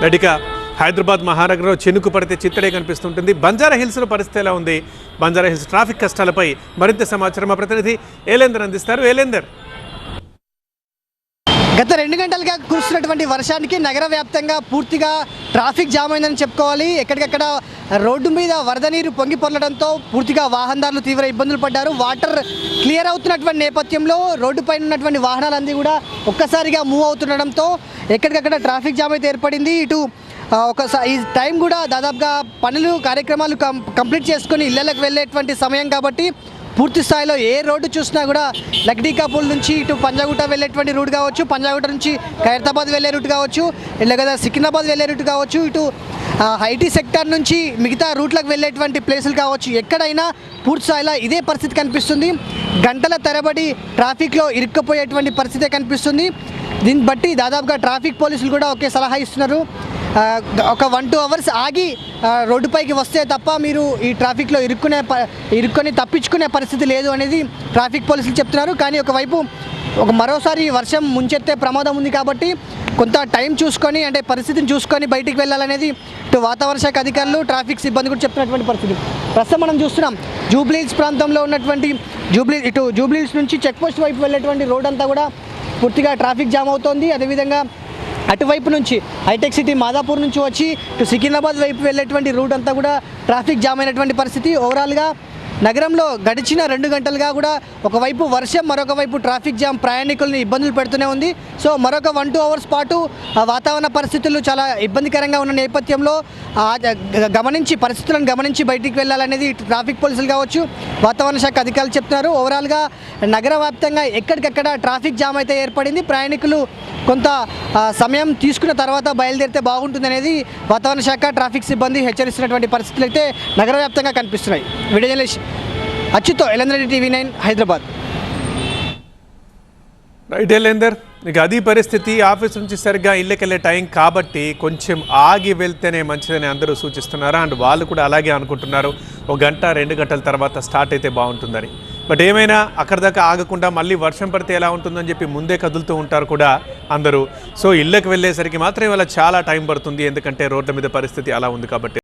రెడ్డిక హైదరాబాద్ మహానగరంలో చెనుకు పడితే చిత్తడే కనిపిస్తుంటుంది. బంజారా హిల్స్లో పరిస్థితి ఎలా ఉంది? బంజారా హిల్స్ ట్రాఫిక్ కష్టాలపై మరింత సమాచారం మా ప్రతినిధి ఏలేందర్ అందిస్తారు. ఏలేందర్, గత 2 గంటలుగా కురుస్తున్నటువంటి వర్షానికి నగర వ్యాప్తంగా పూర్తిగా ట్రాఫిక్ జామ్ అయిందని చెప్పుకోవాలి. ఎక్కడికక్కడ రోడ్డు మీద వరద నీరు పొంగి పొరలడంతో పూర్తిగా వాహనదారులు తీవ్ర ఇబ్బందులు పడ్డారు. వాటర్ క్లియర్ అవుతున్నటువంటి నేపథ్యంలో రోడ్డుపైన ఉన్నటువంటి వాహనాలన్నీ కూడా ఒక్కసారిగా మూవ్ అవుతుండడంతో ఎక్కడికక్కడ ట్రాఫిక్ జామ్ అయితే ఏర్పడింది. ఇటు ఈ టైం కూడా దాదాపుగా పనులు కార్యక్రమాలు కంప్లీట్ చేసుకొని ఇళ్లకు వెళ్ళేటువంటి సమయం కాబట్టి పూర్తి స్థాయిలో ఏ రోడ్డు చూసినా కూడా లక్డీకాపూల్ నుంచి ఇటు పంజాగుట్ట వెళ్ళేటువంటి రూట్ కావచ్చు, పంజాగుట్ట నుంచి ఖైరతాబాద్ వెళ్ళే రూట్ కావచ్చు, లేదా సికింద్రాబాద్ వెళ్ళే రూట్ కావచ్చు, ఇటు ఐటీ సెక్టార్ నుంచి మిగతా రూట్లకు వెళ్ళేటువంటి ప్లేసులు కావచ్చు, ఎక్కడైనా పూర్తి స్థాయిలో ఇదే పరిస్థితి కనిపిస్తుంది. గంటల తరబడి ట్రాఫిక్లో ఇరుక్కుపోయేటువంటి పరిస్థితే కనిపిస్తుంది. దీన్ని బట్టి దాదాపుగా ట్రాఫిక్ పోలీసులు కూడా ఒకే సలహా ఇస్తున్నారు. ఒక 1-2 అవర్స్ ఆగి రోడ్డుపైకి వస్తే తప్ప మీరు ఈ ట్రాఫిక్లో ఇరుక్కొని తప్పించుకునే పరిస్థితి లేదు అనేది ట్రాఫిక్ పోలీసులు చెప్తున్నారు. కానీ ఒకవైపు మరోసారి వర్షం ముంచెత్తే ప్రమాదం ఉంది కాబట్టి కొంత టైం చూసుకొని, అంటే పరిస్థితిని చూసుకొని బయటికి వెళ్ళాలనేది ఇటు వాతావరణ శాఖ అధికారులు, ట్రాఫిక్ సిబ్బంది కూడా చెప్తున్నటువంటి పరిస్థితి. ప్రస్తుతం మనం చూస్తున్నాం జూబ్లీహిల్స్ ప్రాంతంలో ఉన్నటువంటి జూబ్లీహిల్స్ నుంచి చెక్ పోస్ట్ వైపు వెళ్ళేటువంటి రోడ్ అంతా కూడా పూర్తిగా ట్రాఫిక్ జామ్ అవుతోంది. అదేవిధంగా అటువైపు నుంచి హైటెక్ సిటీ మాదాపూర్ నుంచి వచ్చి ఇటు సికింద్రాబాద్ వైపు వెళ్ళేటువంటి రూట్ అంతా కూడా ట్రాఫిక్ జామ్ అయినటువంటి పరిస్థితి. ఓవరాల్గా నగరంలో గడిచిన 2 గంటలుగా కూడా ఒకవైపు వర్షం, మరొక వైపు ట్రాఫిక్ జామ్ ప్రయాణికుల్ని ఇబ్బందులు పెడుతూనే ఉంది. సో మరొక 1-2 అవర్స్ పాటు వాతావరణ పరిస్థితులు చాలా ఇబ్బందికరంగా ఉన్న నేపథ్యంలో పరిస్థితులను గమనించి బయటికి వెళ్ళాలనేది ట్రాఫిక్ పోలీసులు కావచ్చు, వాతావరణ శాఖ అధికారులు చెప్తున్నారు. ఓవరాల్గా నగర వ్యాప్తంగా ఎక్కడికక్కడ ట్రాఫిక్ జామ్ అయితే ఏర్పడింది. ప్రయాణికులు కొంత సమయం తీసుకున్న తర్వాత బయలుదేరితే బాగుంటుంది అనేది వాతావరణ శాఖ, ట్రాఫిక్ సిబ్బంది హెచ్చరిస్తున్నటువంటి పరిస్థితులు అయితే నగర వ్యాప్తంగా కనిపిస్తున్నాయి. వీడియో జర్నలిస్ట్ అచ్యుతో, ఎల్ఎన్ రెడ్డి, TV9 హైదరాబాద్. రైట్ ఏలేందర్, ఇక అది పరిస్థితి. ఆఫీస్ నుంచి సరిగ్గా ఇళ్ళకెళ్ళే టైం కాబట్టి కొంచెం ఆగి వెళ్తేనే మంచిదని అందరూ సూచిస్తున్నారు. అండ్ వాళ్ళు కూడా అలాగే అనుకుంటున్నారు, 1 గంట 2 గంటల తర్వాత స్టార్ట్ అయితే బాగుంటుందని. బట్ ఏమైనా అక్కడ దాకా ఆగకుండా మళ్ళీ వర్షం పడితే ఎలా ఉంటుందని చెప్పి ముందే కదులుతూ ఉంటారు కూడా అందరూ. సో ఇళ్ళకి వెళ్ళేసరికి మాత్రం ఇవాళ చాలా టైం పడుతుంది, ఎందుకంటే రోడ్ల మీద పరిస్థితి అలా ఉంది కాబట్టి.